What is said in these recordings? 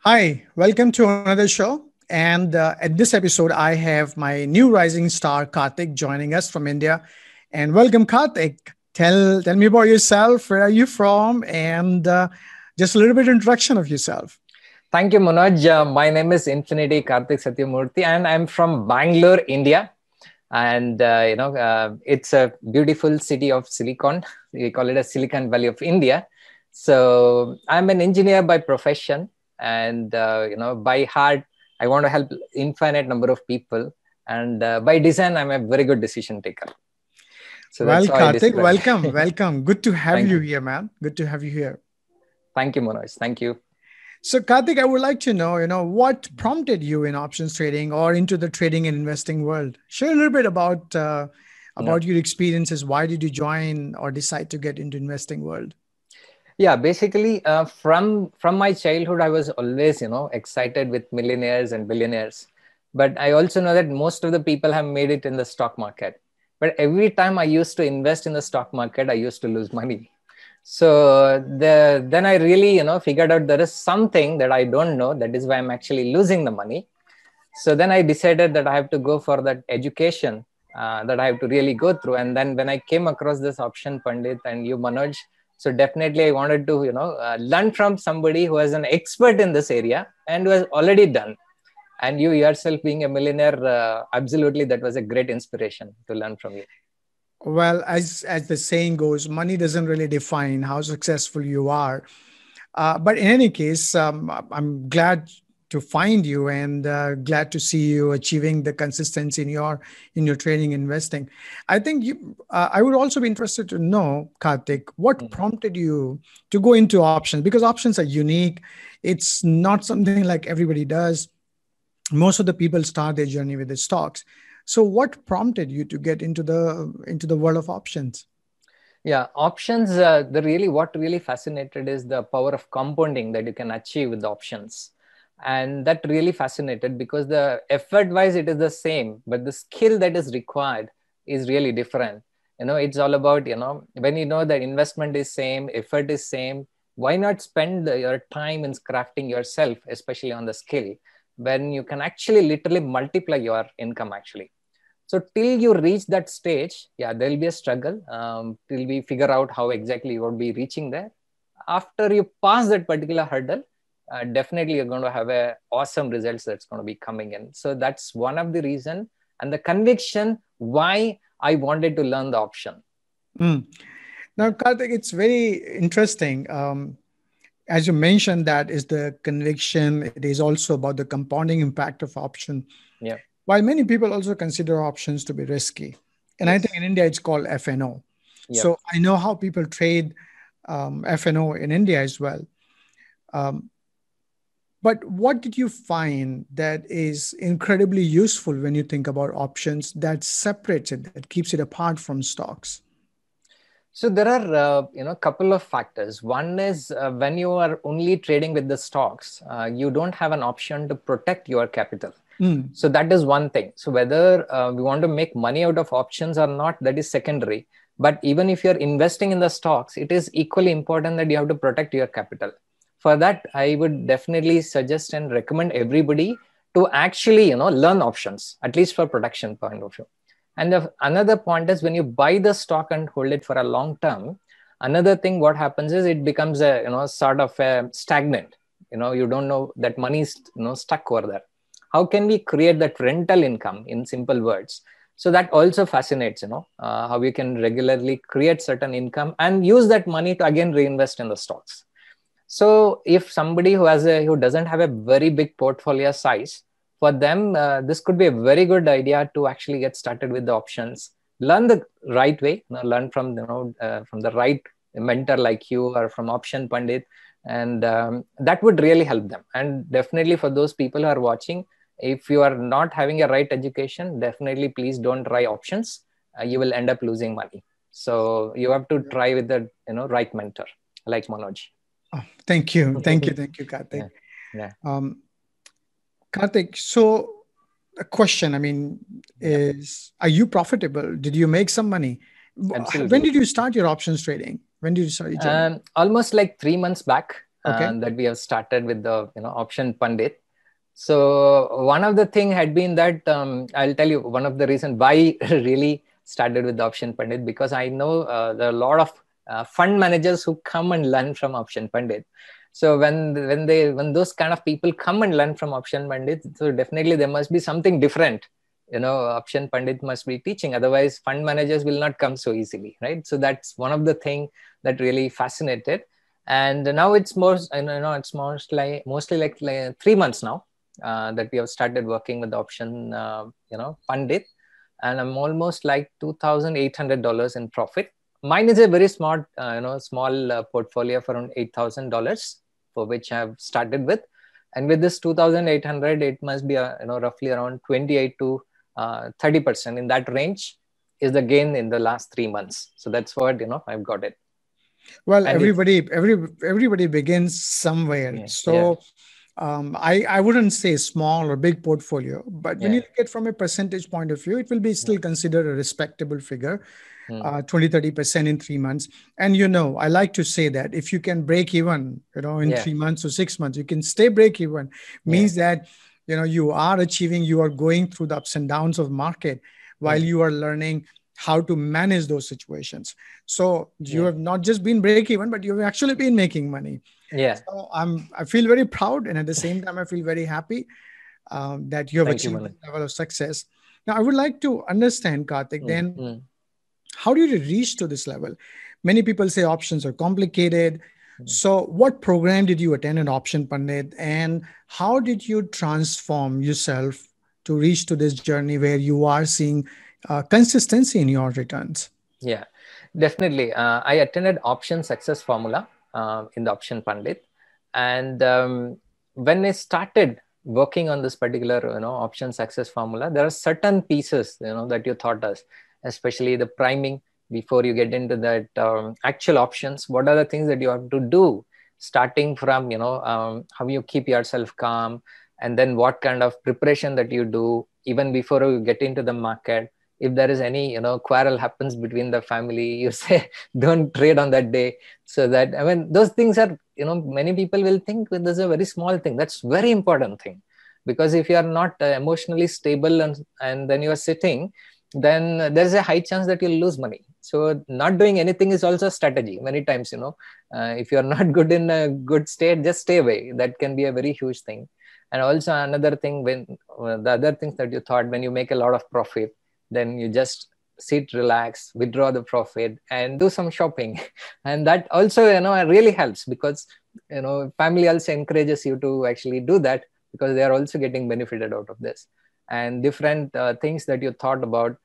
Hi, welcome to another show. And at this episode, I have my new rising star, Karthik, joining us from India. And welcome, Karthik. Tell me about yourself. Where are you from? And just a little bit introduction of yourself. Thank you, Manoj. My name is Infinity Karthik Satyamurthy, and I'm from Bangalore, India. And it's a beautiful city of Silicon. We call it a Silicon Valley of India. So I'm an engineer by profession, and by heart, I want to help infinite number of people. And by design, I'm a very good decision taker. So Well, that's how I Karthik, describe. welcome. Good to have Thank you you. here, man. Good to have you here. Thank you, Manoj. Thank you. So, Karthik, I would like to know, what prompted you in options trading or into the trading and investing world? Share a little bit Yeah. about your experiences. Why did you join or decide to get into investing world? Yeah, basically, from my childhood, I was always excited with millionaires and billionaires. But I also know that most of the people have made it in the stock market. But every time I used to invest in the stock market, I used to lose money. So then I really figured out there is something that I don't know. That is why I'm actually losing the money. So then I decided that I have to go for that education that I have to really go through. And then when I came across this option Pandit and you, Manoj, so definitely I wanted to learn from somebody who is an expert in this area and who has already done. And you yourself being a millionaire, absolutely that was a great inspiration to learn from you. Well, as the saying goes, money doesn't really define how successful you are. But in any case, I'm glad to find you and glad to see you achieving the consistency in your trading investing. I think I would also be interested to know, Karthik, what Mm. prompted you to go into options? Because options are unique. It's not something like everybody does. Most of the people start their journey with the stocks. So, what prompted you to get into the world of options? Yeah, options, what really fascinated is the power of compounding that you can achieve with the options. And that really fascinated because the effort wise, it is the same, but the skill that is required is really different. It's all about, when you know the investment is same, effort is same, why not spend your time in crafting yourself, especially on the skill, when you can actually literally multiply your income actually. So till you reach that stage, yeah, there'll be a struggle till we figure out how exactly you would be reaching there. After you pass that particular hurdle, definitely you're going to have a awesome results that's going to be coming in. So that's one of the reason and the conviction why I wanted to learn the option. Mm. Now, Yeah, Karthik, it's very interesting. As you mentioned, that is the conviction. It is also about the compounding impact of option. yeah, While many people also consider options to be risky, and I think yes, in India it's called FNO. yeah. So I know how people trade FNO in India as well. Um, but what did you find that is incredibly useful when you think about options that separates it, that keeps it apart from stocks? So there are couple of factors. One is when you are only trading with the stocks, you don't have an option to protect your capital. Mm, So that is one thing. So whether we want to make money out of options or not, that is secondary. But even if you're investing in the stocks, it is equally important that you have to protect your capital. For that, I would definitely suggest and recommend everybody to actually learn options, at least for protection point of view. And another point is when you buy the stock and hold it for a long term, another thing what happens is it becomes a sort of a stagnant. You don't know that money is stuck over there. How can we create that rental income in simple words? So that also fascinates, how you can regularly create certain income and use that money to again reinvest in the stocks. So if somebody who doesn't have a very big portfolio size, for them this could be a very good idea to actually get started with the options, learn the right way, learn from from the right mentor like you or from Option Pandit, and that would really help them. And definitely for those people who are watching, if you are not having a right education, definitely please don't try options. You will end up losing money. So you have to try with the right mentor like Manoj. oh, thank you. Thank you, Karthik. Yeah, yeah, Um, Karthik, so a question, I mean, yeah, are you profitable? Did you make some money? When absolutely. did you start your options trading? When did you start your journey? Almost like 3 months back, Okay. that we have started with the Option Pundit. So one of the thing had been that I'll tell you one of the reason why I really started with the Option Pundit, because I know there are a lot of fund managers who come and learn from Option Pundit. So when those kind of people come and learn from Option Pundit, so definitely there must be something different. Option Pundit must be teaching. Otherwise, fund managers will not come so easily, right? So that's one of the thing that really fascinated. And now it's it's mostly like 3 months now that we have started working with the Option Pundit, and I'm almost like $2,800 in profit. Mine is a very small portfolio of around $8,000, for which I've started with. And with this 2,800, it must be roughly around 28 to 30% in that range is the gain in the last 3 months. So that's what I've got it. Well, And it's everybody begins somewhere. yeah, yeah, So I wouldn't say small or big portfolio, but when you yeah, look at from a percentage point of view, it will be yeah. still considered a respectable figure, Mm, 20-30% in 3 months. And I like to say that if you can break even, in yeah, 3 months or 6 months, you can stay break even, yeah. means that you are going through the ups and downs of market while Mm, you are learning how to manage those situations. So you yeah, have not just been break even, but you've actually been making money. yeah. So I feel very proud, and at the same time, I feel very happy that you have Thank you, achieved Manu. that level of success. Now, I would like to understand, Karthik, Mm, then mm, how did you reach to this level? Many people say options are complicated. mm. So, what program did you attend at Option Pandit, and how did you transform yourself to reach to this journey where you are seeing consistency in your returns? Yeah, definitely. I attended Option Success Formula in the Option Pandit, and when I started working on this particular, Option Success Formula, there are certain pieces, that you taught us, especially the priming before you get into that actual options. What are the things that you have to do, starting from, how you keep yourself calm, and then what kind of preparation that you do even before you get into the market. If there is any quarrel happens between the family, you say don't trade on that day. So that, I mean, those things are, many people will think this is a very small thing. That's very important thing, because if you are not emotionally stable, and then you are sitting, then there's a high chance that you'll lose money. So not doing anything is also a strategy many times. If you are not good in a good state, just stay away. That can be a very huge thing. And also another thing, when the other things that you thought, when you make a lot of profit, then you just sit, relax, withdraw the profit, and do some shopping. And that also really helps, because family also encourages you to actually do that, because they are also getting benefited out of this. And different things that you thought about,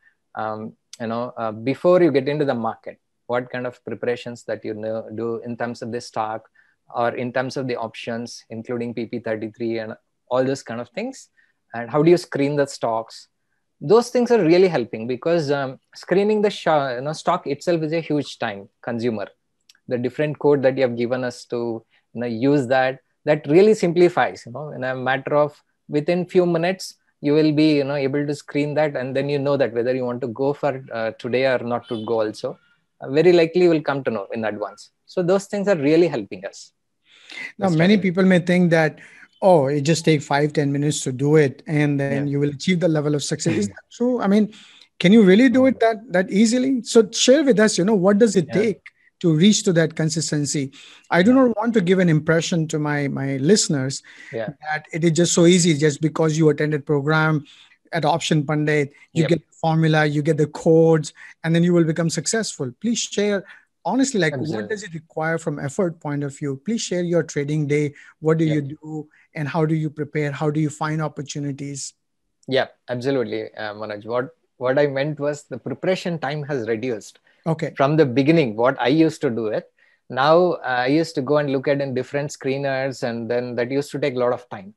before you get into the market, what kind of preparations that do in terms of the stock, or in terms of the options, including PP33 and all those kind of things. And how do you screen the stocks? Those things are really helping, because screening the stock itself is a huge time consumer. The different code that you have given us to use that really simplifies, in a matter of within few minutes, you will be able to screen that, and then that whether you want to go for today or not to go also, very likely you will come to know in advance. So those things are really helping us, the Now, many strategy. people may think that, oh, it just take 5-10 minutes to do it, and then Yeah. you will achieve the level of success. Is that true? I mean, can you really do Mm. it that easily? So share with us, what does it Yeah. take to reach to that consistency? I do Yeah. not want to give an impression to my listeners Yeah. that it is just so easy just because you attended program at Option Pandit, you Yep. get the formula, you get the codes, and then you will become successful. Please share honestly, like what Absolutely. does it require from effort point of view? Please share your trading day. What do you Yep. do, and how do you prepare? How do you find opportunities? Yeah, absolutely, Manoj. What I meant was the preparation time has reduced Okay. from the beginning. What I used to do it, now I used to go and look at in different screeners, and then that used to take a lot of time.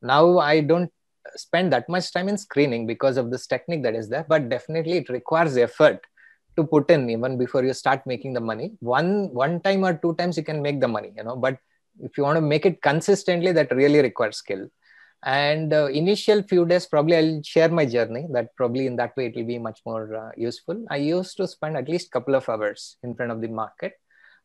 Now I don't spend that much time in screening because of this technique that is there, but definitely it requires effort to put in even before you start making the money. One time or two times you can make the money, but if you want to make it consistently, that really requires skill. And initial few days, probably I'll share my journey, that probably in that way it will be much more useful. I used to spend at least couple of hours in front of the market.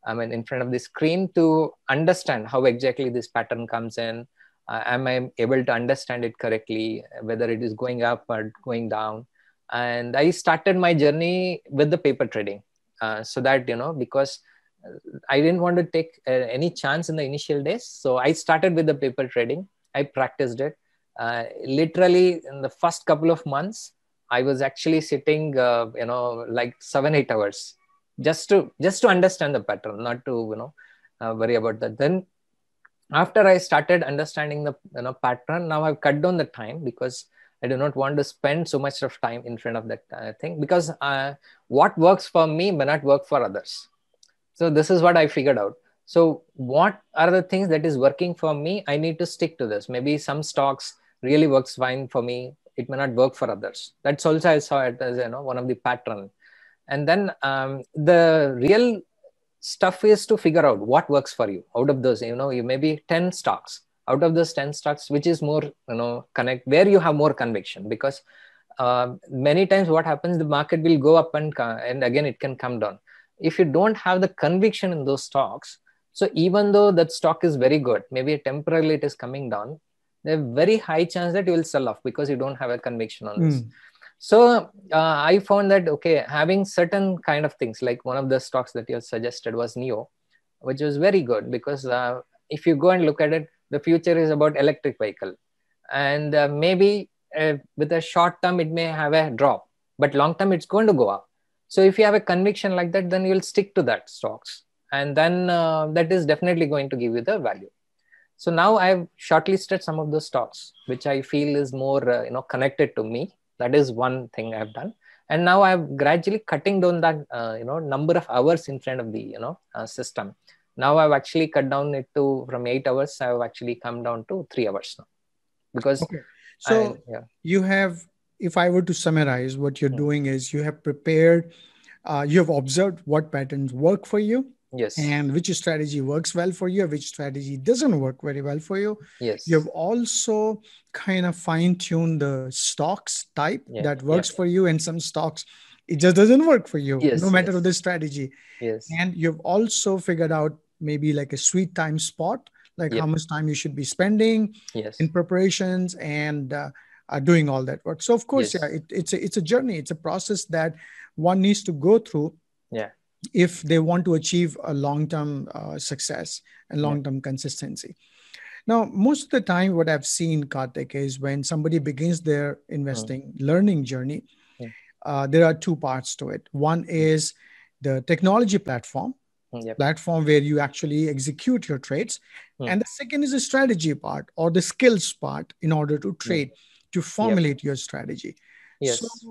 I mean, in front of the screen to understand how exactly this pattern comes in. Am I able to understand it correctly, whether it is going up or going down? And I started my journey with the paper trading, so that, because I didn't want to take any chance in the initial days. So I started with the paper trading. I practiced it. Literally in the first couple of months, I was actually sitting, like 7, 8 hours just to understand the pattern, not to, worry about that. Then after I started understanding the, pattern, now I've cut down the time because I do not want to spend so much of time in front of that thing, because what works for me may not work for others. So this is what I figured out. So what are the things that is working for me? I need to stick to this. Maybe some stocks really works fine for me. It may not work for others. That's also, I saw it as, one of the pattern. And then the real stuff is to figure out what works for you out of those, you maybe 10 stocks. Out of those 10 stocks, which is more, connect, where you have more conviction. Because many times what happens, the market will go up and again it can come down. If you don't have the conviction in those stocks, so even though that stock is very good, maybe temporarily it is coming down, there's a very high chance that you will sell off because you don't have a conviction on this. So I found that, okay, having certain kind of things, like one of the stocks that you suggested was Neo, which was very good, because if you go and look at it, the future is about electric vehicle. And maybe with a short term, it may have a drop, but long term, it's going to go up. So if you have a conviction like that, then you'll stick to that stocks. And then that is definitely going to give you the value. So now I've shortlisted some of those stocks, which I feel is more, connected to me. That is one thing I've done. And now I'm gradually cutting down that, number of hours in front of the, system. Now I've actually cut down it to, from 8 hours, I've actually come down to 3 hours now. Because Okay. So yeah. you have, if I were to summarize, what you're Mm. doing is you have prepared, you have observed what patterns work for you Yes. and which strategy works well for you, which strategy doesn't work very well for you. You have Yes. also kind of fine tuned the stocks type Yeah. that Yeah. works for you, and some stocks it just doesn't work for you, no Yes. matter Yes. the strategy. Yes. And you've also figured out maybe like a sweet time spot, like how Yep. much time you should be spending in Yes. preparations and doing all that work. So of course, yeah, Yes. it's a journey, it's a process that one needs to go through Yeah. if they want to achieve a long-term success and Yeah. long-term consistency. Now, most of the time, what I've seen, Karthik, is when somebody begins their Mm. investing learning journey, Mm. there are two parts to it. One Mm. is the technology platform, Yep. platform where you actually execute your trades. Mm. And the second is the strategy part or the skills part in order to Mm. trade, to Yep. formulate your strategy. So, Yes.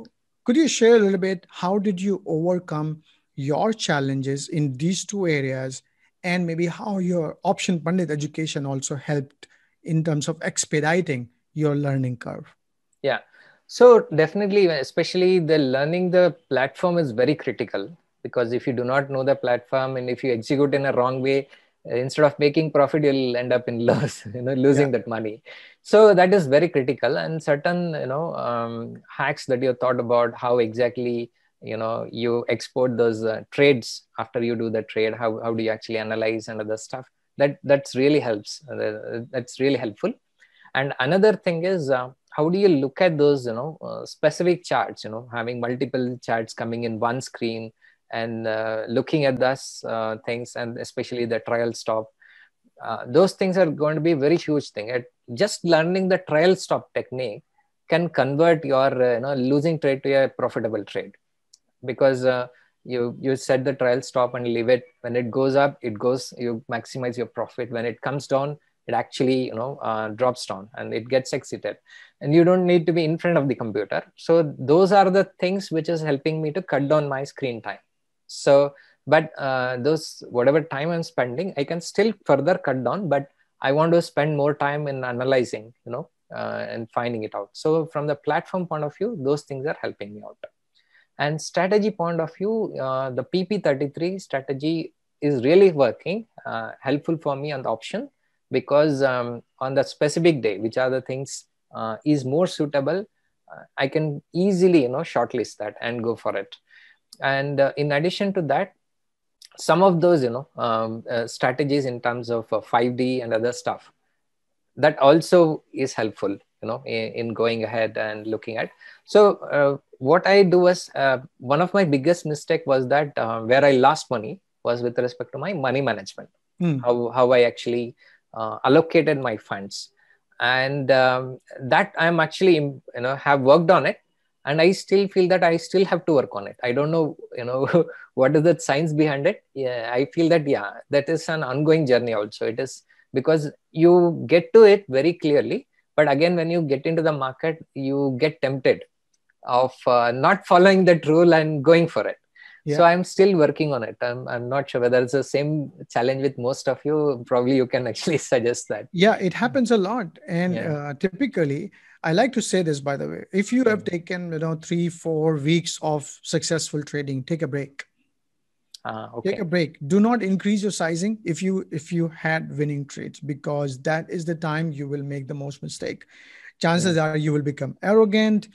could you share a little bit how did you overcome your challenges in these two areas, and maybe how your Option Pandit education also helped in terms of expediting your learning curve? Yeah. So definitely, especially the learning the platform is very critical, because if you do not know the platform and if you execute in a wrong way, instead of making profit, you'll end up in loss, Yeah. losing that money. So that is very critical. And certain, hacks that you thought about, how exactly, you export those trades after you do the trade, how do you actually analyze and other stuff, that's really helps. That's really helpful. And another thing is, how do you look at those, specific charts, having multiple charts coming in one screen, and looking at those things, and especially the trial stop. Those things are going to be very huge thing. Just learning the trial stop technique can convert your, losing trade to a profitable trade, because you set the trial stop and leave it. When it goes up, it goes, you maximize your profit. When it comes down, it actually, drops down and it gets exited, and you don't need to be in front of the computer. So those are the things which is helping me to cut down my screen time. So but those, whatever time I'm spending, I can still further cut down, but I want to spend more time in analyzing, and finding it out. So from the platform point of view, those things are helping me out. And strategy point of view, the PP33 strategy is really working, helpful for me on the option, because on the specific day, which are the things is more suitable, I can easily, shortlist that and go for it. And in addition to that, some of those, strategies in terms of 5D and other stuff, that also is helpful, in going ahead and looking at. So what I do is, one of my biggest mistake was that where I lost money was with respect to my money management, Hmm. how I actually allocated my funds. And that I'm actually, have worked on it. And I still feel that I still have to work on it. I don't know, what is the science behind it. Yeah, I feel that, yeah, that is an ongoing journey also. It is because you get to it very clearly, but again, when you get into the market, you get tempted of not following that rule and going for it. So Yeah. I'm still working on it. I'm not sure whether it's the same challenge with most of you. Probably you can actually suggest that. Yeah, it happens a lot. And Yeah. typically, I like to say this, by the way, if you have Mm. taken, 3, 4 weeks of successful trading, take a break. Take Okay. a break. Do not increase your sizing if you had winning trades, because that is the time you will make the most mistake. Chances Mm. are you will become arrogant.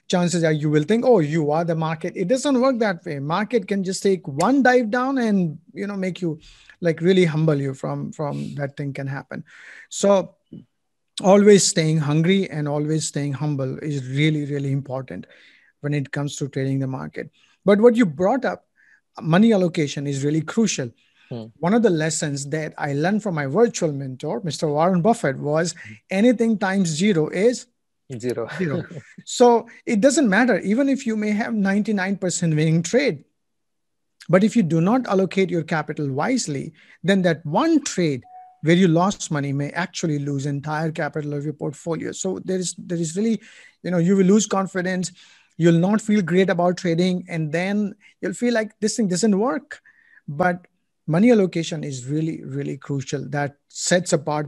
Chances are you will think, oh, you are the market. It doesn't work that way. Market can just take one dive down and make you, like, really humble you from that thing can happen. So always staying hungry and always staying humble is really, really important when it comes to trading the market. But what you brought up, money allocation, is really crucial. Mm. One of the lessons that I learned from my virtual mentor, Mr. Warren Buffett, was anything times zero is Zero. zero. So it doesn't matter, even if you may have 99% winning trade. But if you do not allocate your capital wisely, then that one trade where you lost money may actually lose entire capital of your portfolio. So there is really, you will lose confidence. You'll not feel great about trading, and then you'll feel like this thing doesn't work. But money allocation is really, really crucial. That sets apart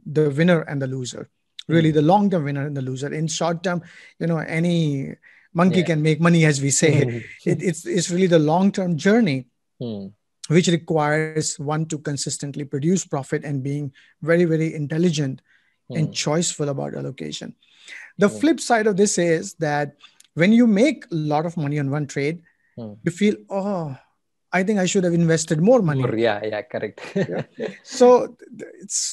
the winner and the loser. Really, Mm. the long-term winner and the loser. In short term, any monkey Yeah. can make money, as we say. It's really the long-term journey Mm. which requires one to consistently produce profit and being very, very intelligent and Mm. choiceful about allocation. The Mm. flip side of this is that when you make a lot of money on one trade, Mm. you feel, oh, I think I should have invested more More, money. yeah, yeah, correct. Yeah. So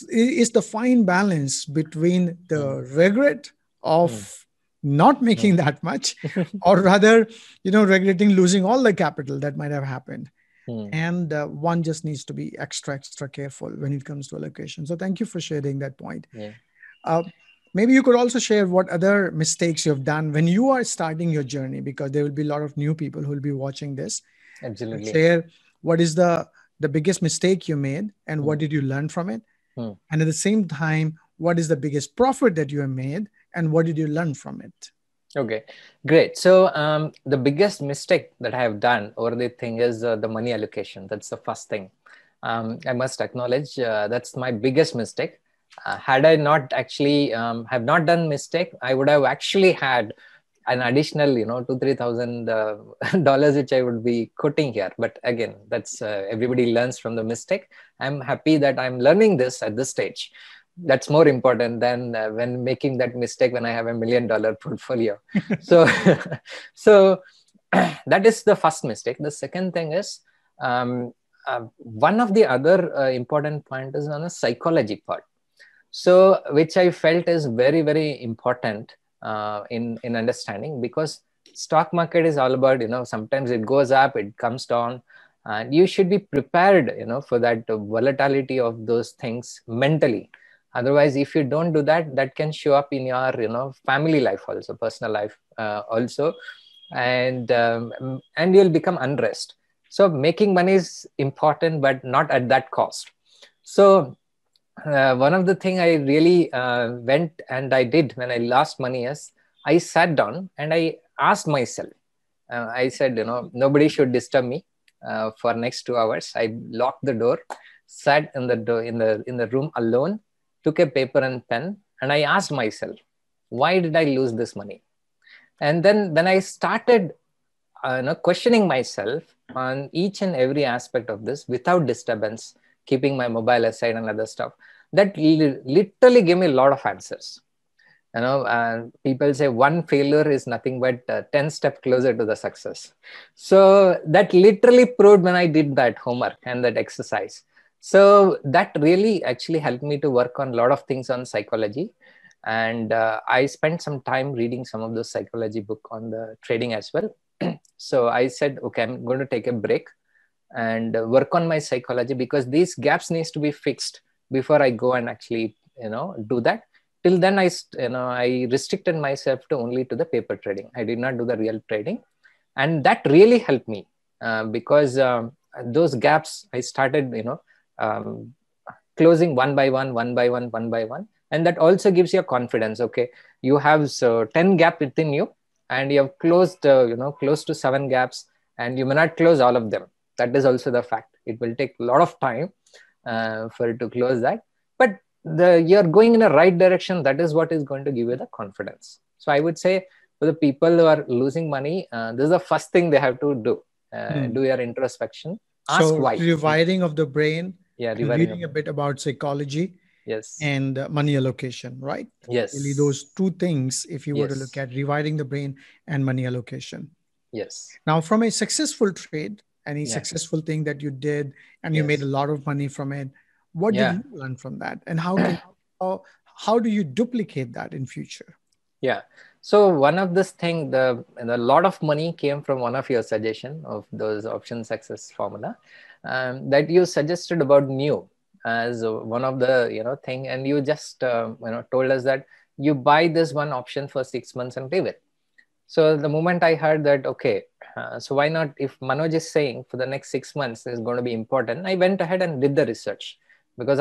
it's the fine balance between Mm. the regret Mm. of not Mm. making that much, or rather, regretting losing all the capital that might have happened. Mm. And one just needs to be extra, extra careful when it comes to allocation. So thank you for sharing that point. Yeah, Uh, Maybe you could also share what other mistakes you have done when you are starting your journey, because there will be a lot of new people who will be watching this. absolutely. Share what is the biggest mistake you made and what Mm. did you learn from it, Mm. and at the same time, what is the biggest profit that you have made and what did you learn from it. Okay, great. So the biggest mistake that I have done over the thing is the money allocation. That's the first thing. I must acknowledge that's my biggest mistake. Had I not actually have not done mistake, I would have actually had an additional, 2-3 thousand dollars which I would be quoting here. But again, that's everybody learns from the mistake. I'm happy that I'm learning this at this stage. That's more important than when making that mistake when I have $1 million portfolio. So so that is the first mistake. The second thing is, one of the other important point is on the psychology part, so which I felt is very, very important in understanding, because stock market is all about, sometimes it goes up, it comes down, and you should be prepared, for that volatility of those things mentally. Otherwise, if you don't do that, that can show up in your, family life also, personal life also, and you'll become unrest. So making money is important, but not at that cost. So one of the thing I really went and I did when I lost money is, I sat down and I asked myself. I said, nobody should disturb me for next 2 hours. I locked the door, sat in the door in the room alone, took a paper and pen, and I asked myself, why did I lose this money? And then when I started, questioning myself on each and every aspect of this without disturbance, keeping my mobile aside and other stuff, that literally gave me a lot of answers. People say one failure is nothing but 10 steps closer to the success. So that literally proved when I did that homework and that exercise. So that really actually helped me to work on a lot of things on psychology. And I spent some time reading some of those psychology book on the trading as well. So I said, okay, I'm going to take a break and work on my psychology, because these gaps needs to be fixed before I go and actually do that. Till then I restricted myself to only to the paper trading. I did not do the real trading, and that really helped me, because those gaps I started um, closing one by one, one by one. And that also gives you a confidence. Okay, you have 10 gap within you, and you have closed close to 7 gaps, and you may not close all of them. That is also the fact. It will take a lot of time for it to close that, but you're going in a right direction. That is what is going to give you the confidence. So I would say, for the people who are losing money, this is the first thing they have to do. Hmm. Do your introspection, ask So why. rewiring of the brain Yeah, and rewiring reading of a them. bit about psychology Yes. and money allocation, right? Really, Yes. those two things, if you were to look Yes. at rewiring the brain and money allocation. Yes. Now, from a successful trade, any Yeah. successful thing that you did and you made a Yes. lot of money from it, what did Yeah. you learn from that? And how do you duplicate that in future? Yeah. So one of this thing, the lot of money came from one of your suggestion of those option success formula, that you suggested about new as one of the thing, and you just told us that you buy this one option for 6 months and leave it. So the moment I heard that, okay, so why not, if Manoj is saying for the next 6 months is going to be important, I went ahead and did the research, because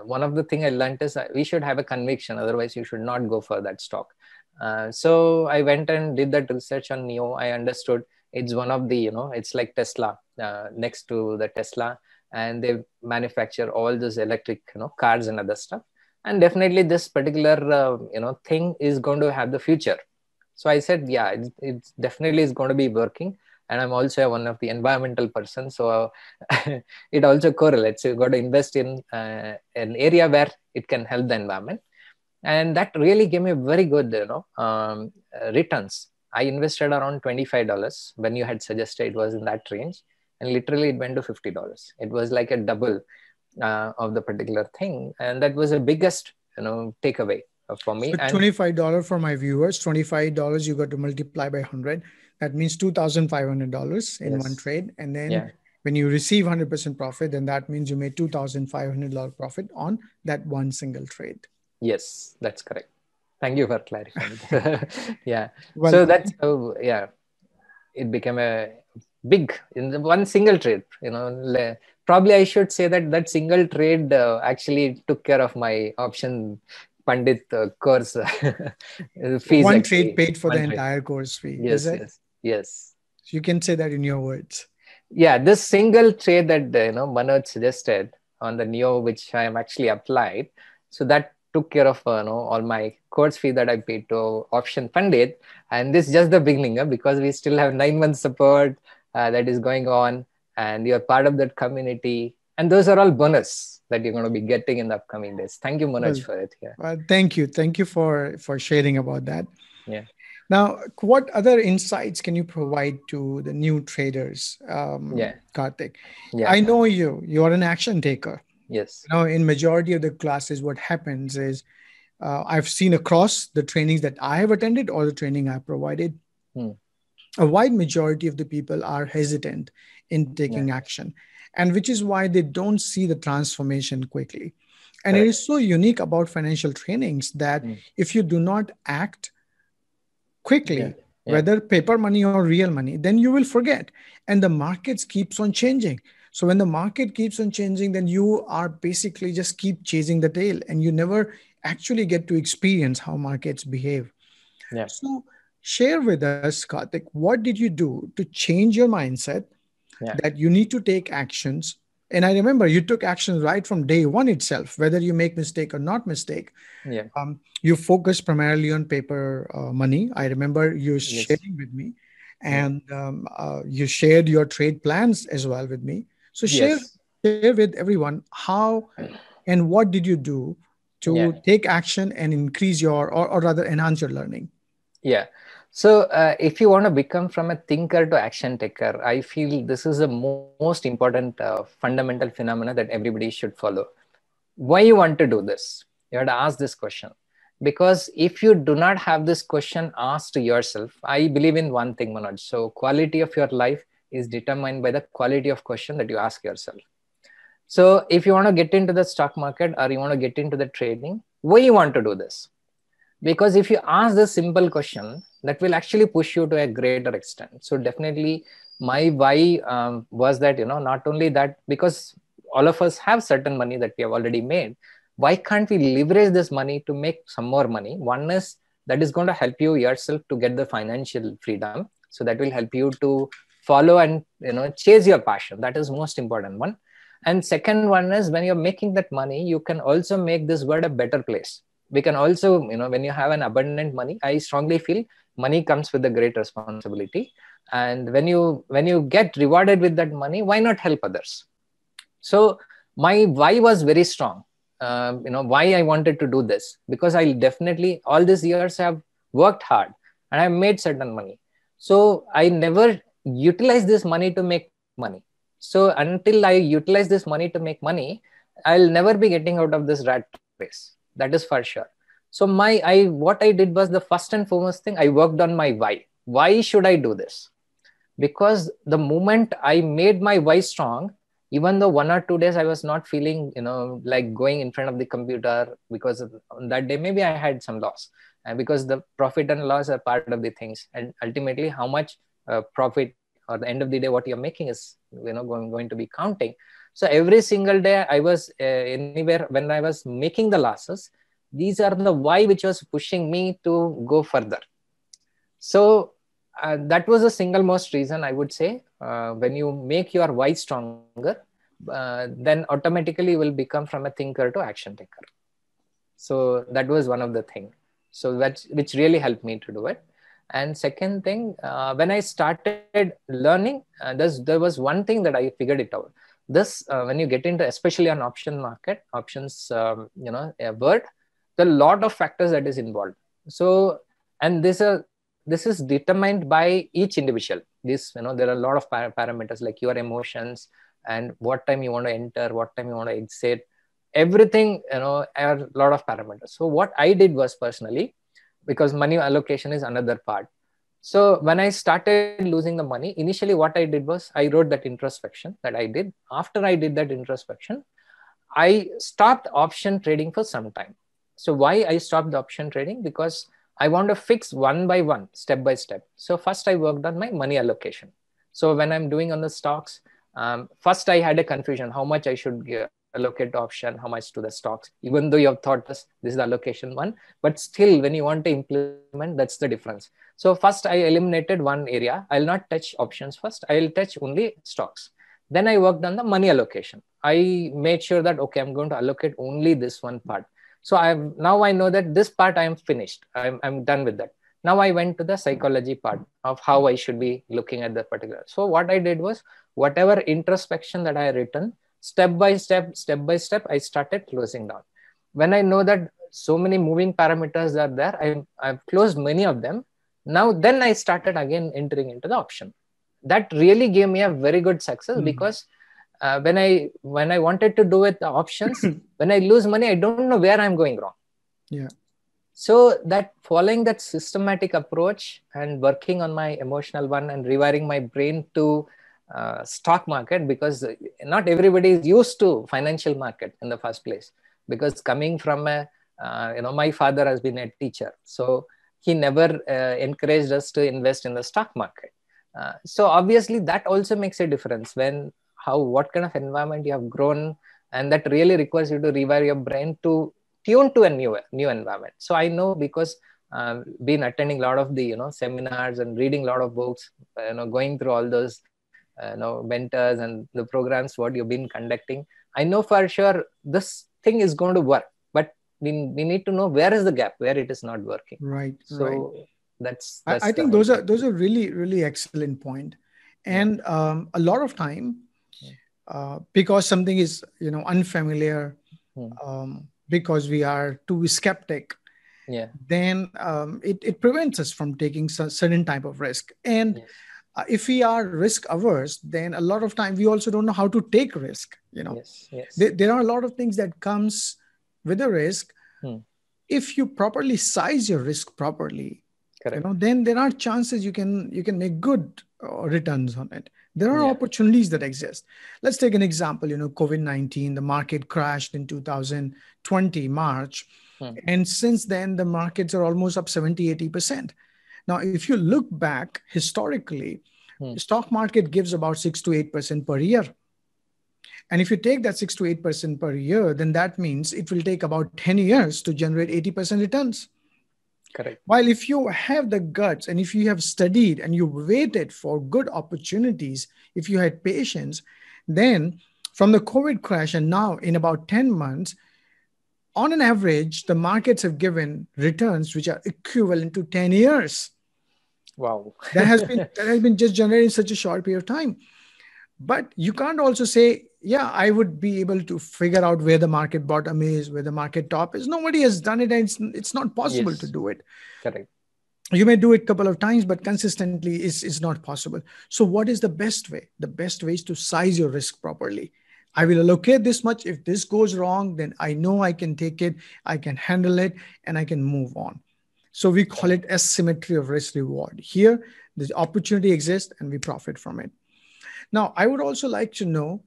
one of the thing I learned is we should have a conviction, otherwise you should not go for that stock. So I went and did that research on Neo. I understood it's one of the, it's like Tesla, next to the Tesla, and they manufacture all those electric, cars and other stuff. And definitely this particular, thing is going to have the future. So I said, yeah, it's definitely is going to be working. And I'm also one of the environmental person. So it also correlates. You got to invest in an area where it can help the environment. And that really gave me very good, returns. I invested around $25 when you had suggested it was in that range. And literally it went to $50. It was like a double of the particular thing. And that was the biggest, takeaway for me. So And $25 for my viewers, $25 you got to multiply by 100. That means $2,500 in one yes, trade. And then yeah. when you receive 100% profit, then that means you made $2,500 profit on that one single trade. Yes, that's correct. Thank you for clarifying that. Yeah. Well, So that's how, yeah, it became a big in the one single trade. Probably I should say that that single trade actually took care of my option Pandit course fees one trade actually. paid for the One trade. entire course fee, is Yes, it? yes, yes. So you can say that in your words. Yeah, this single trade that Manoj suggested on the Neo, which I am actually applied, so that took care of all my course fee that I paid to Option Pandit, and this is just the beginning, because we still have 9 months support that is going on, and you're part of that community, and those are all bonus that you're going to be getting in the upcoming days. Thank you, Manoj, Well, for it. Yeah, thank you. Thank you for sharing about that. yeah, Now, what other insights can you provide to the new traders, yeah, Karthik? yeah, I know you are an action taker. yes, In majority of the classes, what happens is I've seen across the trainings that I have attended or the training I provided, hmm, a wide majority of the people are hesitant in taking yeah, action, and which is why they don't see the transformation quickly. And it correct. is so unique about financial trainings that Hmm, if you do not act yeah, quickly, yeah, whether paper money or real money, then you will forget. And the markets keeps on changing. So when the market keeps on changing, then you are basically just keep chasing the tail and you never actually get to experience how markets behave. yeah, So share with us, Karthik, what did you do to change your mindset yeah, that you need to take actions? And I remember you took actions right from day one itself, whether you make mistake or not mistake. yeah, You focus primarily on paper money. I remember you yes, sharing with me, yeah, and you shared your trade plans as well with me. So yes. share with everyone how and what did you do to take action and increase your, or rather enhance your learning? Yeah. So if you want to become from a thinker to action taker, I feel this is the most important fundamental phenomena that everybody should follow. Why you want to do this? You have to ask this question. Because if you do not have this question asked to yourself, I believe in one thing, Manoj. So quality of your life is determined by the quality of question that you ask yourself. So if you want to get into the stock market or you want to get into the trading, why you want to do this? Because if you ask this simple question, that will actually push you to a greater extent. So definitely my why was that, not only that, because all of us have certain money that we have already made, why can't we leverage this money to make some more money? One is that is going to help you yourself to get the financial freedom, so that will help you to follow and chase your passion. That is most important one. And second one is, when you're making that money, you can also make this world a better place. We can also, when you have an abundant money, I strongly feel money comes with a great responsibility. And when you get rewarded with that money, why not help others? So my why was very strong. Why I wanted to do this, because I definitely all these years have worked hard and I made certain money. So I never utilized this money to make money. So until I utilize this money to make money, I'll never be getting out of this rat race. That is for sure. So what I did was, the first and foremost thing, I worked on my why. Why should I do this? Because the moment I made my why strong, even though 1 or 2 days I was not feeling like going in front of the computer, because on that day maybe I had some loss, and because the profit and loss are part of the things, and ultimately how much profit, or the end of the day what you're making is going to be counting. So every single day I was anywhere when I was making the losses, these are the why which was pushing me to go further. So that was the single most reason, I would say. When you make your why stronger, then automatically you will become from a thinker to action taker. So that was one of the thing. So that which really helped me to do it. And second thing, when I started learning, there was one thing that I figured it out. This when you get into, especially on option market, options, a word, the lot of factors that is involved. So, and this is determined by each individual. This, there are a lot of parameters, like your emotions and what time you want to enter, what time you want to exit, everything, are a lot of parameters. So what I did was, personally, because money allocation is another part. So when I started losing the money, initially what I did was, I wrote that introspection that I did. After I did that introspection, I stopped option trading for some time. So why I stopped the option trading? Because I want to fix one by one, step by step. So first I worked on my money allocation. So when I'm doing on the stocks, first I had a confusion how much I should allocate to option, how much to the stocks, even though you have thought this is the allocation one, but still when you want to implement, that's the difference. So first I eliminated one area. I'll not touch options first. I'll touch only stocks. Then I worked on the money allocation. I made sure that, okay, I'm going to allocate only this one part. So now I know that this part I am finished. I'm done with that. Now I went to the psychology part of how I should be looking at the particular. So what I did was, whatever introspection that I had written, step by step, I started closing down. When I know that so many moving parameters are there, I've closed many of them. Now then I started again entering into the option. That really gave me a very good success, because when I wanted to do with the options, when I lose money, I don't know where I'm going wrong. Yeah. So that following that systematic approach and working on my emotional one and rewiring my brain to stock market, because not everybody is used to financial market in the first place. Because coming from my father has been a teacher, so he never encouraged us to invest in the stock market. So obviously that also makes a difference, when what kind of environment you have grown, and that really requires you to rewire your brain to tune to a new environment. So I know, because been attending a lot of the seminars and reading a lot of books, going through all those mentors and the programs what you've been conducting, I know for sure this thing is going to work, but we need to know where is the gap, where it is not working. Right. Right. So that's I the think whole thing. those are really, really excellent point. Yeah. And a lot of time, Mm. because something is unfamiliar, Mm. because we are too skeptic, Yeah. then it prevents us from taking certain type of risk. And Yes. if we are risk averse, then a lot of time we also don't know how to take risk. Yes. Yes. There are a lot of things that comes with a risk. Hmm. If you properly size your risk properly, Correct. then there are chances you can make good returns on it. There are Yeah. opportunities that exist. Let's take an example. COVID-19, the market crashed in 2020 March, Hmm. and since then the markets are almost up 70-80%. Now if you look back historically, Hmm. stock market gives about 6 to 8% per year. And if you take that 6 to 8% per year, then that means it will take about 10 years to generate 80% returns. Correct. While if you have the guts and if you have studied and you waited for good opportunities, if you had patience, then from the COVID crash and now in about 10 months, on an average, the markets have given returns which are equivalent to 10 years. Wow. That has been just generated in such a short period of time. But you can't also say, yeah, I would be able to figure out where the market bottom is, where the market top is. Nobody has done it, and it's not possible to Yes. do it. Correct. You may do it a couple of times, but consistently is not possible. So what is the best way? The best way is to size your risk properly. I will Correct. allocate this much. If this goes wrong, then I know I can take it, I can handle it, and I can move on. So we call Correct. it asymmetry of risk reward. Here the opportunity exists and we profit from it. Now I would also like to know,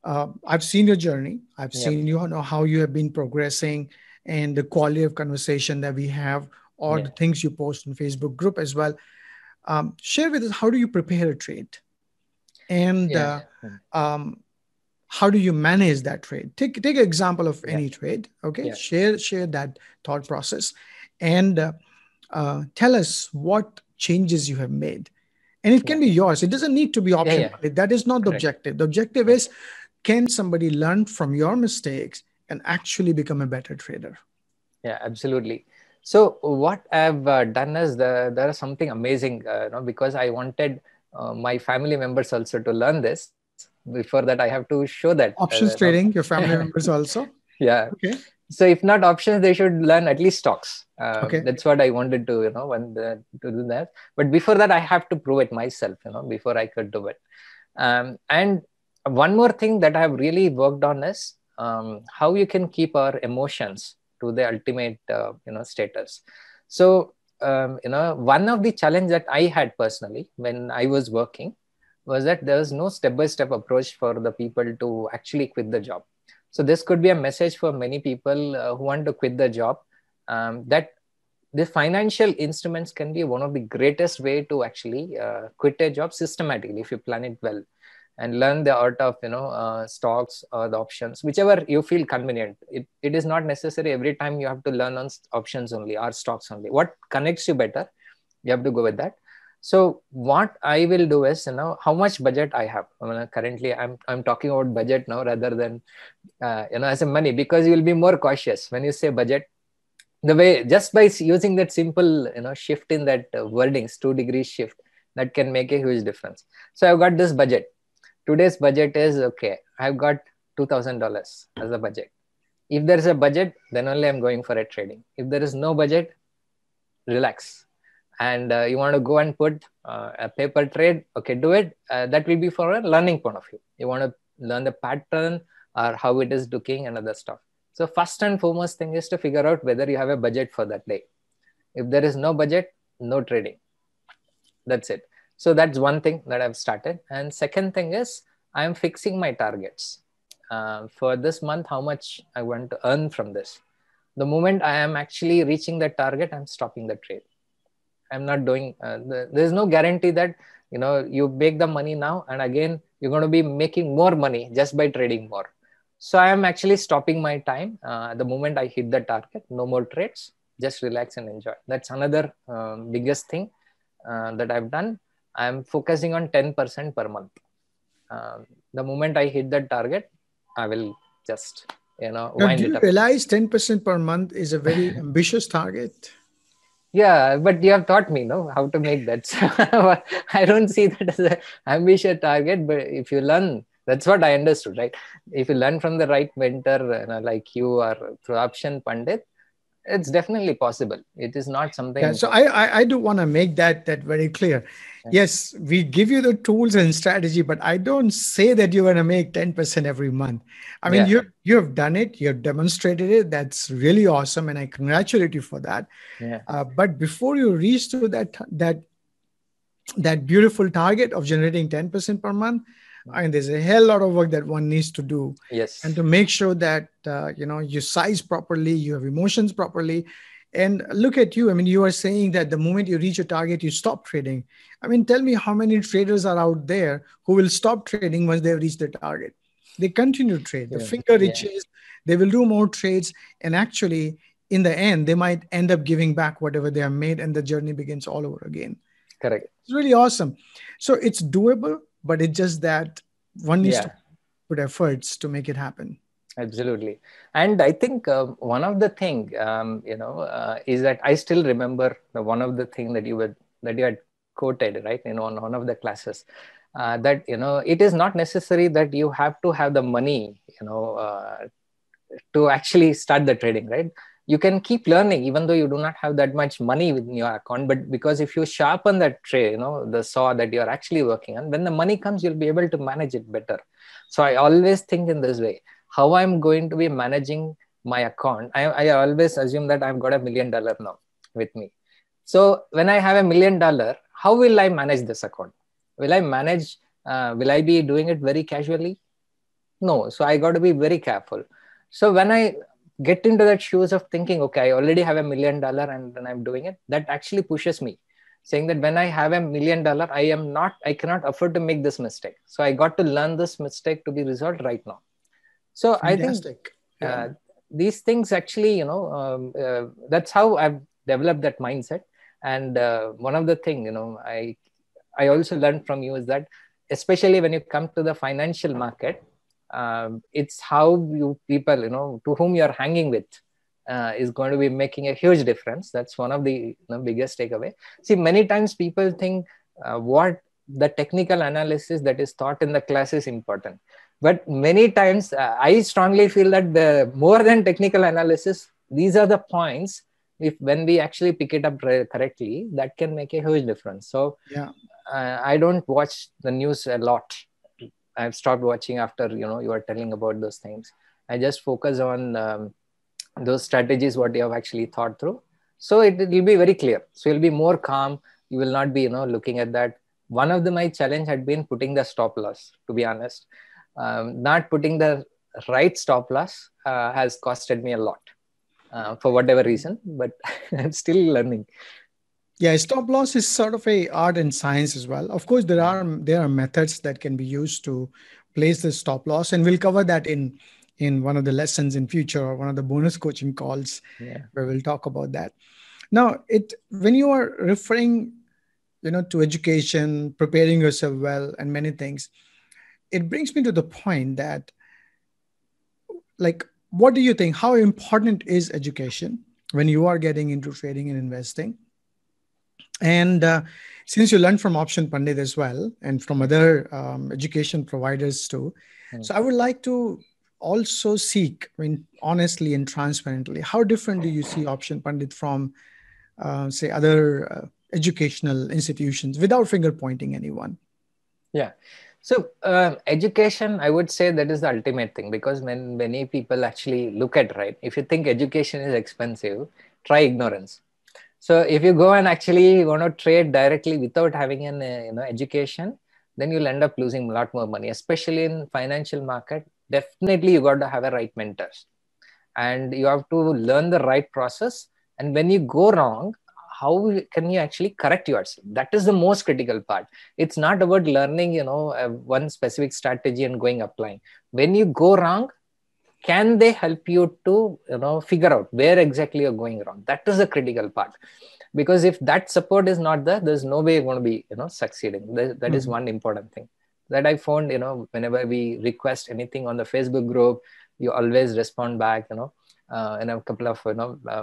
I've seen your journey, I've Yep. seen you know how you have been progressing, and the quality of conversation that we have, or the Yeah. things you post in Facebook group as well. Share with us, how do you prepare a trade, and Yeah. Hmm. um, how do you manage that trade? Take an example of Yeah. any trade. Okay, Yeah. share that thought process, and tell us what changes you have made. And it Yeah. can be yours. It doesn't need to be Yeah. option Yeah. pundit. That is not the Correct. objective. The objective Yeah. is, can somebody learn from your mistakes and actually become a better trader? Yeah, absolutely. So what I've done is there is something amazing, because I wanted my family members also to learn this. Before that, I have to show that, Options trading, your family members also. yeah. Okay. So if not options, they should learn at least stocks. Okay. That's what I wanted to, to do that. But before that, I have to prove it myself, before I could do it. And one more thing that I have really worked on is how you can keep our emotions to the ultimate, status. So, one of the challenge that I had personally when I was working was that there was no step-by-step approach for the people to actually quit the job. So this could be a message for many people who want to quit the job, that the financial instruments can be one of the greatest way to actually quit a job systematically if you plan it well and learn the art of stocks or the options, whichever you feel convenient. It is not necessary every time you have to learn on options only or stocks only. What connects you better, you have to go with that. So what I will do is, how much budget I have. I mean, currently I'm talking about budget now rather than as a money, because you will be more cautious when you say budget. The way, just by using that simple shift in that wordings, 2 degrees shift, that can make a huge difference. So I've got this budget. Today's budget is okay. I've got $2,000 as a budget. If there is a budget, then only I'm going for a trading. If there is no budget, relax. And you want to go and put a paper trade, okay, do it. That will be for a learning point of view. You want to learn the pattern or how it is looking and other stuff. So first and foremost thing is to figure out whether you have a budget for that day. If there is no budget, no trading. That's it. So that's one thing that I've started. And second thing is, I'm fixing my targets for this month, how much I want to earn from this. The moment I am actually reaching that target, I'm stopping the trade. I'm not doing, there's no guarantee that, you make the money now and again, you're going to be making more money just by trading more. So I am actually stopping my time. The moment I hit the target, no more trades, just relax and enjoy. That's another biggest thing that I've done. I'm focusing on 10% per month. The moment I hit that target, I will just, Now, do wind it you up. realize 10% per month is a very ambitious target? Yeah, but you have taught me, no, how to make that. So I don't see that as an ambitious target, but if you learn That's what I understood, right? If you learn from the right mentor, like you or through Option Pandit, it's definitely possible. It is not Yeah, something. so I do want to make that very clear. Yeah, Yes, we give you the tools and strategy, but I don't say that you're going to make 10% every month. I mean, yeah, you have done it, you have demonstrated it. That's really awesome, and I congratulate you for that. yeah, But before you reach to that beautiful target of generating 10% per month, yeah. I mean, there's a hell lot of work that one needs to do, and Yes, to make sure that you size properly, you have emotions properly. And look at you. I mean, you are saying that the moment you reach a target, you stop trading. I mean, tell me how many traders are out there who will stop trading once they've reached the target? They continue to trade. The yeah, finger yeah, itches. They will do more trades, and actually, in the end, they might end up giving back whatever they have made, and the journey begins all over again. correct. It's really awesome. So it's doable, but it's just that one needs to Yeah, put efforts to make it happen. absolutely. And I think one of the thing, is that I still remember the one of the thing that you had quoted, right, on one of the classes, that it is not necessary that you have to have the money, to actually start the trading, right? You can keep learning even though you do not have that much money within your account, but because if you sharpen that trade, the saw that you're actually working on, when the money comes, you'll be able to manage it better. So I always think in this way, how I'm going to be managing my account. I always assume that I've got $1 million now with me. So when I have $1 million, how will I manage this account? Will I be doing it very casually? No. So I got to be very careful. So when I get into that shoes of thinking, okay, I already have $1 million and then I'm doing it, that actually pushes me, saying that when I have $1 million, I cannot afford to make this mistake. So I got to learn this mistake to be resolved right now. So I think Fantastic. Yeah. uh, these things actually, that's how I've developed that mindset. And one of the thing, I also learned from you is that, especially when you come to the financial market, it's how you people, to whom you're hanging with, is going to be making a huge difference. That's one of the biggest takeaway. See, many times people think what the technical analysis that is taught in the class is important, but many times I strongly feel that the more than technical analysis, these are the points, if when we actually pick it up correctly, that can make a huge difference. So Yeah. I don't watch the news a lot. I've stopped watching after you are telling about those things. I just focus on those strategies what you have actually thought through. So it will be very clear. So you'll be more calm. You will not be looking at that. One of my challenge had been putting the stop loss. To be honest, not putting the right stop loss has costed me a lot for whatever reason. But I'm still learning. Yeah, stop loss is sort of a art and science as well. Of course, there are methods that can be used to place the stop loss, and we'll cover that in one of the lessons in future, or one of the bonus coaching calls Yeah. where we'll talk about that. Now, it when you are referring, to education, preparing yourself well, and many things, it brings me to the point that, like, what do you think? How important is education when you are getting into trading and investing? And since you learned from Option Pandit as well, and from Mm, other education providers too, mm. so I would like to also seek, I mean, honestly and transparently, how different do you see Option Pandit from, say, other educational institutions, without finger pointing anyone? Yeah. So education, I would say that is the ultimate thing, because when many people actually look at, right, if you think education is expensive, try ignorance. So if you go and actually want to trade directly without having an education, then you'll end up losing a lot more money, especially in financial market. Definitely, you got to have a right mentors, and you have to learn the right process. And when you go wrong, how can you actually correct yourself? That is the most critical part. It's not about learning one specific strategy and going applying. When you go wrong, can they help you to figure out where exactly you're going wrong? That is the critical part, because if that support is not there, there's no way you're going to be succeeding. That is Mhm. one important thing that I found. Whenever we request anything on the Facebook group, you always respond back in a couple of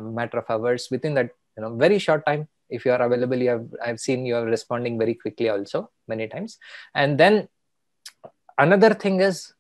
matter of hours. Within that very short time, if you are available, I've seen you are responding very quickly also many times. And then Another thing is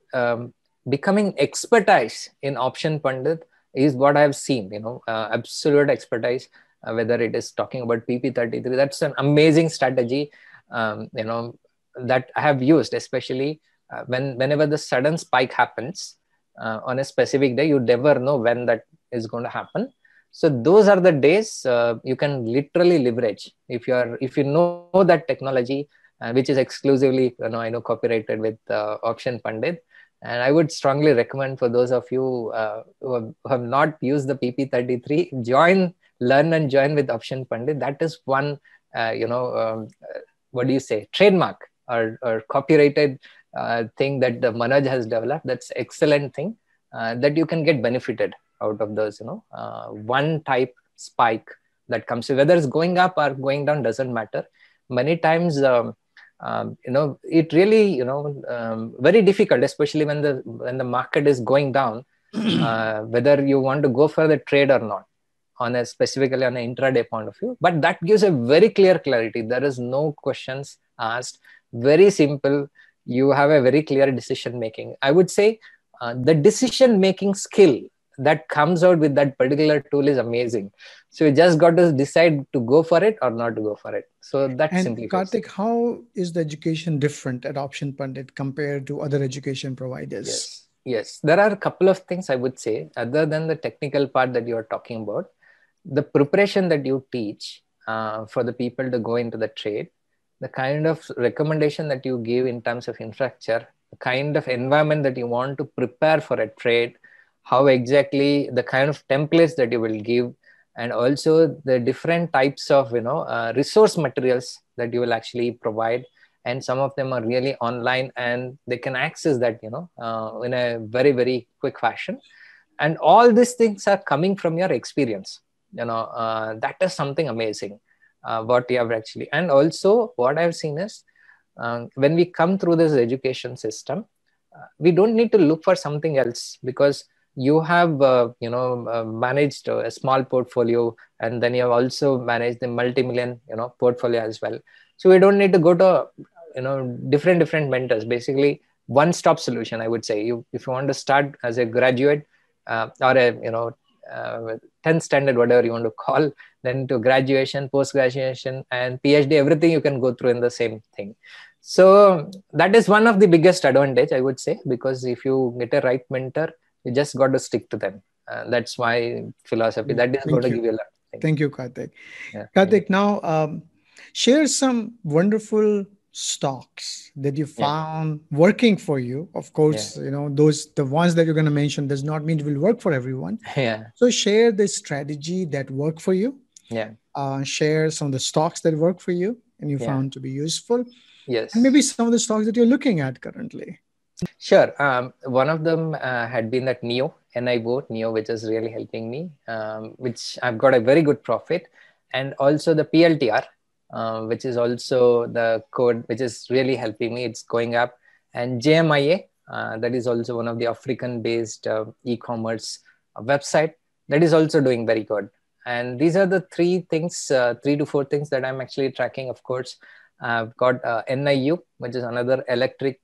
becoming expertise in option pundit is what I've seen, absolute expertise, whether it is talking about PP33, that's an amazing strategy, that I have used, especially whenever the sudden spike happens on a specific day. You never know when that is going to happen. So those are the days you can literally leverage if you know that technology, which is exclusively, I know, copyrighted with Option Pandit. And I would strongly recommend for those of you who have not used the PP33, learn and join with Option Pandit. That is one, what do you say, trademark or copyrighted thing that the Manoj has developed. That's excellent thing that you can get benefited out of those, one type spike that comes, whether it's going up or going down, doesn't matter. Many times, it really, very difficult, especially when the market is going down, whether you want to go for the trade or not, specifically on an intraday point of view. But that gives a very clear clarity. There is no questions asked. Very simple. You have a very clear decision making. I would say the decision making skill that comes out with that particular tool is amazing. So you just got to decide to go for it or not to go for it. So that And simplifies. Karthik, how is the education different at Option Pundit compared to other education providers? Yes. There are a couple of things I would say, other than the technical part that you are talking about. The preparation that you teach for the people to go into the trade, the kind of recommendation that you give in terms of infrastructure, the kind of environment that you want to prepare for a trade, how exactly the kind of templates that you will give, and also the different types of resource materials that you will actually provide. And some of them are really online and they can access that in a very, very quick fashion. And all these things are coming from your experience. That is something amazing, what you have actually. And also what I've seen is, when we come through this education system, we don't need to look for something else, because you have managed a small portfolio, and then you have also managed the multi-million portfolio as well. So we don't need to go to different mentors. Basically one stop solution, I would say. If you want to start as a graduate, or a 10th standard, whatever you want to call, then to graduation, post graduation, and PhD, everything you can go through in the same thing. So that is one of the biggest advantage, I would say, because if you get a right mentor, you just got to stick to them. That's my philosophy. That is going Thank to you. give you a lot of things. Thank you, Karthik. Yeah, thank you. Karthik, now share some wonderful stocks that you Yeah, found working for you. Of yeah, course, the ones that you're going to mention does not mean it will work for everyone. yeah, So share the strategy that worked for you. yeah, Share some of the stocks that work for you and you yeah. found to be useful, and Yes. maybe some of the stocks that you're looking at currently. Sure. One of them had been that Neo, which is really helping me, which I've got a very good profit, and also the PLTR, which is also the code, which is really helping me. It's going up, and JMIA, that is also one of the African-based e-commerce website that is also doing very good. And these are the three to four things that I'm actually tracking. Of course, I've got NIU, which is another electric,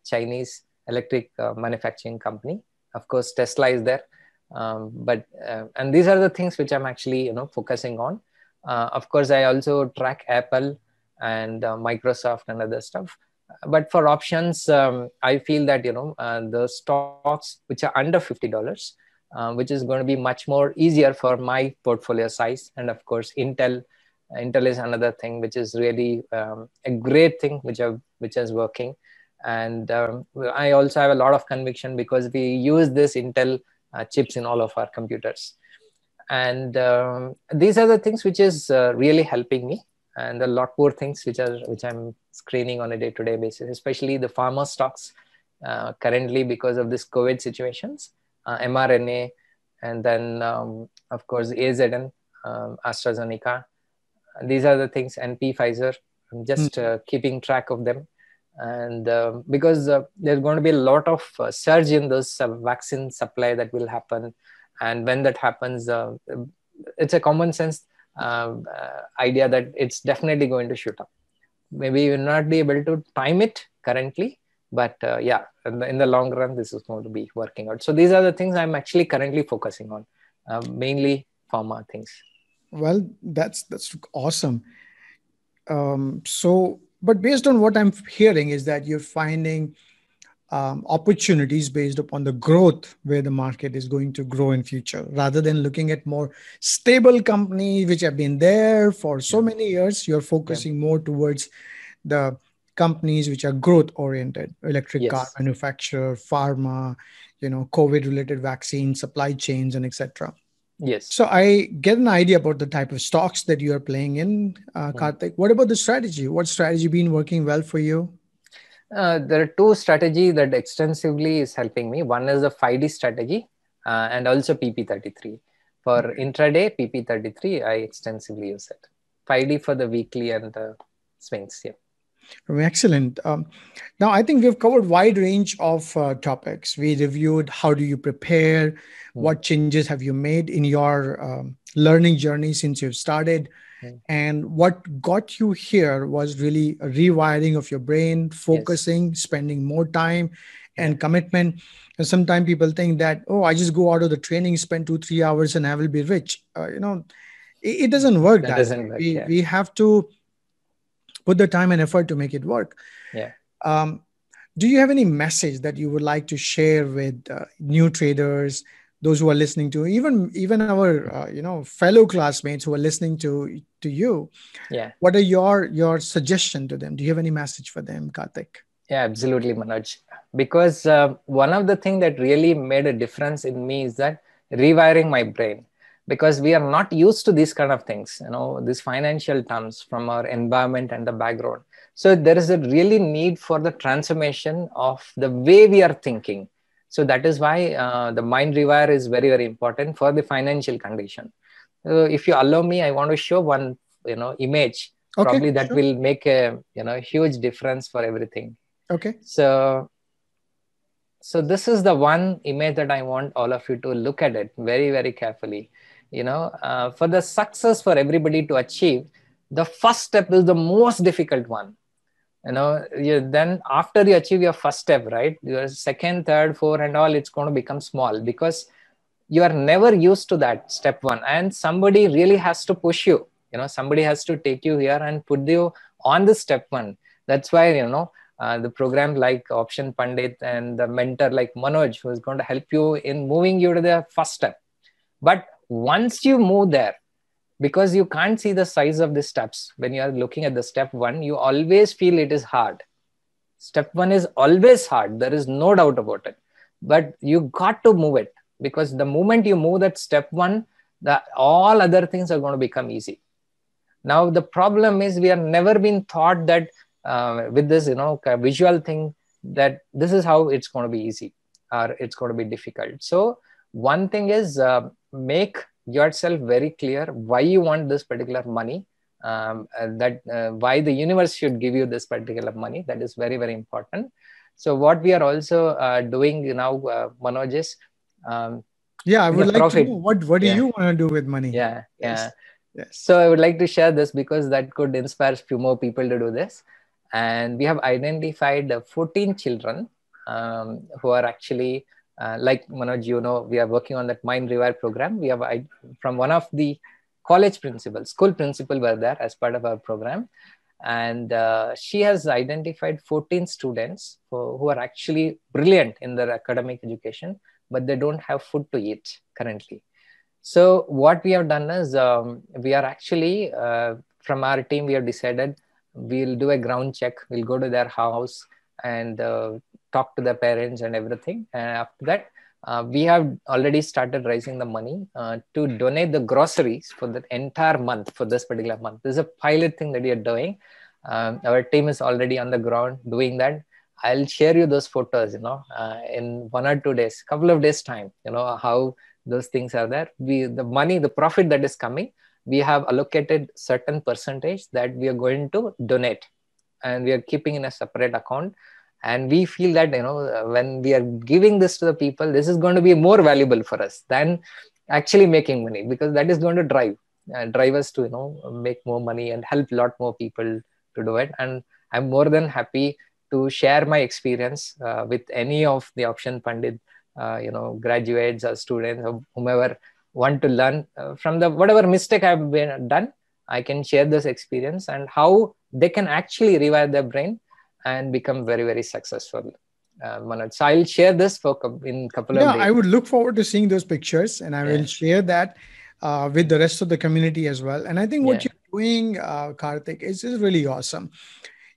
Chinese electric manufacturing company. Of course, Tesla is there. And these are the things which I'm actually, focusing on. Of course, I also track Apple and Microsoft and other stuff. But for options, I feel that, the stocks which are under $50, which is going to be much more easier for my portfolio size. And of course, Intel is another thing which is really a great thing which is working. And I also have a lot of conviction because we use this Intel chips in all of our computers. And these are the things which is really helping me, and a lot more things which I'm screening on a day-to-day basis, especially the pharma stocks currently because of this COVID situations, mRNA, and then of course AZN, AstraZeneca. These are the things, NP, Pfizer. I'm just keeping track of them. And because there's going to be a lot of surge in those vaccine supply that will happen. And when that happens, it's a common sense idea that it's definitely going to shoot up. Maybe you will not be able to time it currently, But yeah, in the long run, this is going to be working out. So these are the things I'm actually currently focusing on, mainly pharma things. Well, that's awesome. So, but based on what I'm hearing, is that you're finding opportunities based upon the growth where the market is going to grow in future, rather than looking at more stable companies which have been there for so Yeah. many years. You're Yeah. focusing more towards the companies which are growth oriented: electric car Yes. manufacturer, pharma, COVID related vaccines, supply chains, and etc. Yes. So I get an idea about the type of stocks that you are playing in, Mm. Karthik. What about the strategy? What strategy been working well for you? There are two strategy that extensively is helping me. One is the 5D strategy, and also PP33. For Okay. intraday, PP33, I extensively use it. 5D for the weekly and the swings. Yeah. Excellent. Now, I think we've covered wide range of topics. We reviewed how do you prepare, Mm. what changes have you made in your learning journey since you've started, Mm. and what got you here was really a rewiring of your brain, Yes. focusing, spending more time, Yeah. and commitment. And sometimes people think that, oh, I just go out of the training, spend 2 3 hours, and I will be rich. It doesn't work That that way. doesn't work. Yeah. We have to put the time and effort to make it work. Yeah. Um, do you have any message that you would like to share with new traders, those who are listening to, even our fellow classmates who are listening to you? Yeah. What are your suggestion to them? Do you have any message for them, Karthik? Yeah, absolutely, Manoj. Because one of the things that really made a difference in me is that rewiring my brain. Because we are not used to these kind of things, these financial terms from our environment and the background. So there is a really need for the transformation of the way we are thinking. So that is why the mind rewire is very, very important for the financial condition. If you allow me, I want to show one, image Okay, probably that sure. will make a huge difference for everything. Okay. So so this is the one image that I want all of you to look at it very, very carefully. For the success for everybody to achieve, the first step is the most difficult one. Then after you achieve your first step, right, your second, third, fourth and all, it's going to become small, because you are never used to that step one, and somebody really has to push you. Somebody has to take you here and put you on the step one. That's why the program like Option Pandit and the mentor like Manoj, who is going to help you in moving you to the first step. But once you move there, because you can't see the size of the steps when you are looking at the step one, you always feel it is hard. Step one is always hard, there is no doubt about it. But you got to move it, because the moment you move that step one, the all other things are going to become easy. Now the problem is we have never been taught that with this visual thing, that this is how it's going to be easy or it's going to be difficult. So one thing is, make yourself very clear why you want this particular money, that why the universe should give you this particular money. That is very, very important. So what we are also doing now, Manoj, is Yeah, I the would like to know profit. what do Yeah. you want to do with money? Yeah. Yeah. Yes. Yes. So I would like to share this, because that could inspire a few more people to do this. And we have identified 14 children who are actually, like Manoj, we are working on that Mind Rewire program. We have, from one of the college principals, school principal were there as part of our program. And she has identified 14 students who are actually brilliant in their academic education, but they don't have food to eat currently. So what we have done is, we are actually, from our team, we have decided we'll do a ground check. We'll go to their house and talk to the parents and everything. And after that, we have already started raising the money to donate the groceries for the entire month, for this particular month. This is a pilot thing that we are doing. Our team is already on the ground doing that. I'll share you those photos, in 1 or 2 days, couple of days time, how those things are there. The money, the profit that is coming, we have allocated certain percentage that we are going to donate, and we are keeping in a separate account. And we feel that when we are giving this to the people, this is going to be more valuable for us than actually making money, because that is going to drive us to make more money and help a lot more people to do it. And I'm more than happy to share my experience with any of the Option Pandit, graduates or students or whomever want to learn from the whatever mistake I've been done. I can share this experience and how they can actually rewire their brain and become very, very successful. Manoj. So I'll share this for in couple of Yeah, days. I would look forward to seeing those pictures, and I will Yes. share that with the rest of the community as well. And I think what Yeah. you're doing, Karthik, is really awesome.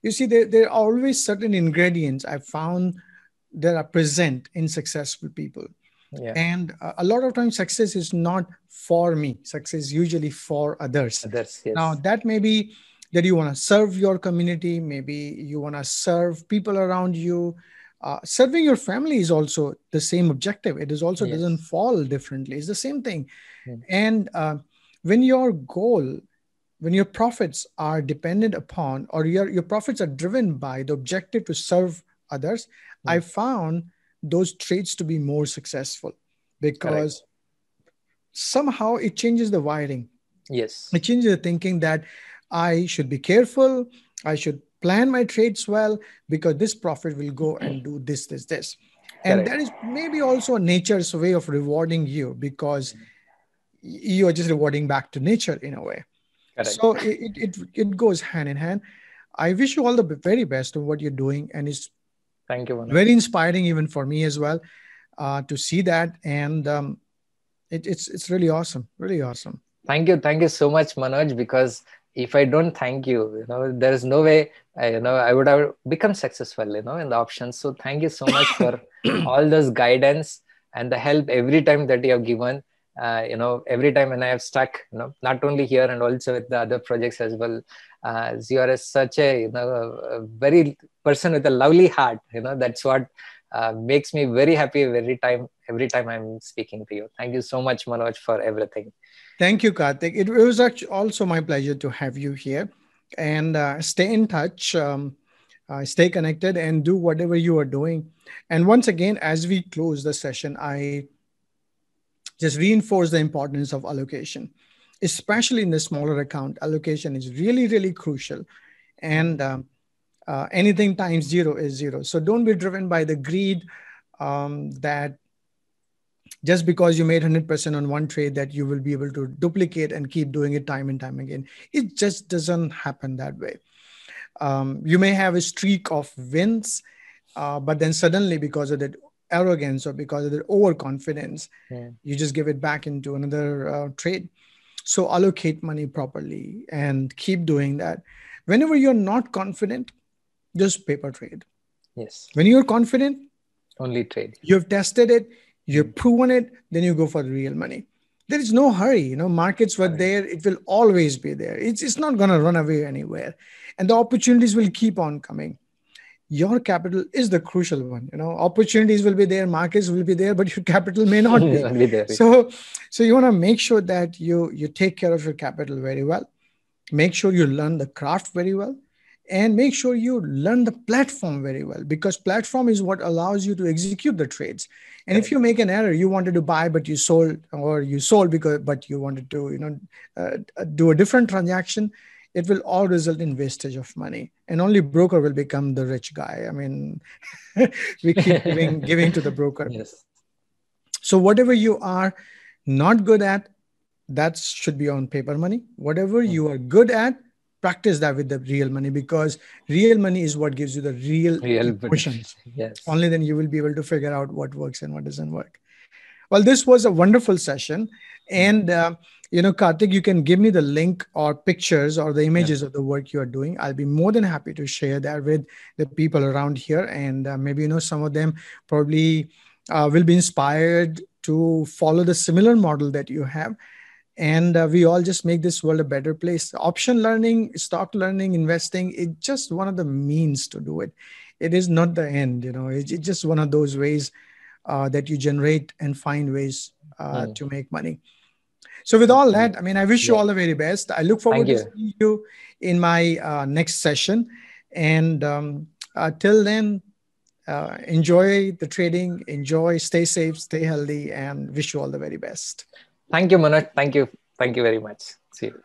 You see, there are always certain ingredients I found that are present in successful people. Yeah. And a lot of times, success is not for me, success is usually for others. Others. Now, Yes. that may be that you want to serve your community, maybe you want to serve people around you. Serving your family is also the same objective. It is also doesn't Yes. fall differently. It's the same thing. Mm. And when your goal, when your profits are dependent upon, or your profits are driven by the objective to serve others, I Mm. found those traits to be more successful, Correct. because somehow it changes the wiring. Yes. It changes the thinking that I should be careful, I should plan my trades well, because this profit will go and do this. And Correct. that is maybe also nature's way of rewarding you, because you are just rewarding back to nature in a way. Correct. So it goes hand in hand. I wish you all the very best of what you're doing, and it's Thank you, Manoj. very inspiring even for me as well, to see that. And it's really awesome, really awesome. Thank you so much, Manoj. Because if I don't thank you, there is no way I would have become successful, in the options. So thank you so much for all those guidance and the help every time that you have given. Every time when I have stuck, not only here and also with the other projects as well. As you are such a a very person with a lovely heart. That's what makes me very happy every time I'm speaking to you. Thank you so much, Manoj, for everything. Thank you, Karthik. It was actually also my pleasure to have you here, and stay in touch, stay connected, and do whatever you are doing. And once again, as we close the session, I just reinforce the importance of allocation, especially in the smaller account. Allocation is really, really crucial. And anything times zero is zero. So don't be driven by the greed, that just because you made 100% on one trade, that you will be able to duplicate and keep doing it time and time again. It just doesn't happen that way. You may have a streak of wins, but then suddenly, because of that arrogance or because of that overconfidence, Yeah. you just give it back into another trade. So allocate money properly and keep doing that. Whenever you're not confident, just paper trade. Yes. When you're confident, Only trade. you've tested it, you've Mm. proven it, then you go for the real money. There is no hurry. Markets were Correct. there, it will always be there. It's not going to run away anywhere. And the opportunities will keep on coming. Your capital is the crucial one. Opportunities will be there, markets will be there, but your capital may not be. Only there. So you want to make sure that you take care of your capital very well. Make sure you learn the craft very well, and make sure you learn the platform very well, because platform is what allows you to execute the trades. And if Correct. you make an error, you wanted to buy but you sold, or you sold because but you wanted to do a different transaction, it will all result in wastage of money, and only broker will become the rich guy. I mean, we keep giving to the broker. Yes. So whatever you are not good at, that should be on paper money. Whatever Mm. you are good at, practice that with the real money, because real money is what gives you the real Real benefit. emotions. Yes. Only then you will be able to figure out what works and what doesn't work. Well, this was a wonderful session. Mm. And, Karthik, you can give me the link or pictures or the Yeah. images of the work you are doing. I'll be more than happy to share that with the people around here. And maybe, some of them probably will be inspired to follow the similar model that you have. And we all just make this world a better place. Option learning, stock learning, investing, it's just one of the means to do it. It is not the end. It's just one of those ways that you generate and find ways Mm. to make money. So with all that, I mean, I wish you Yeah. all the very best. I look Thank forward to you. seeing you in my next session. And till then, enjoy the trading, stay safe, stay healthy, and wish you all the very best. Thank you, Manoj. Thank you. Thank you very much. See you.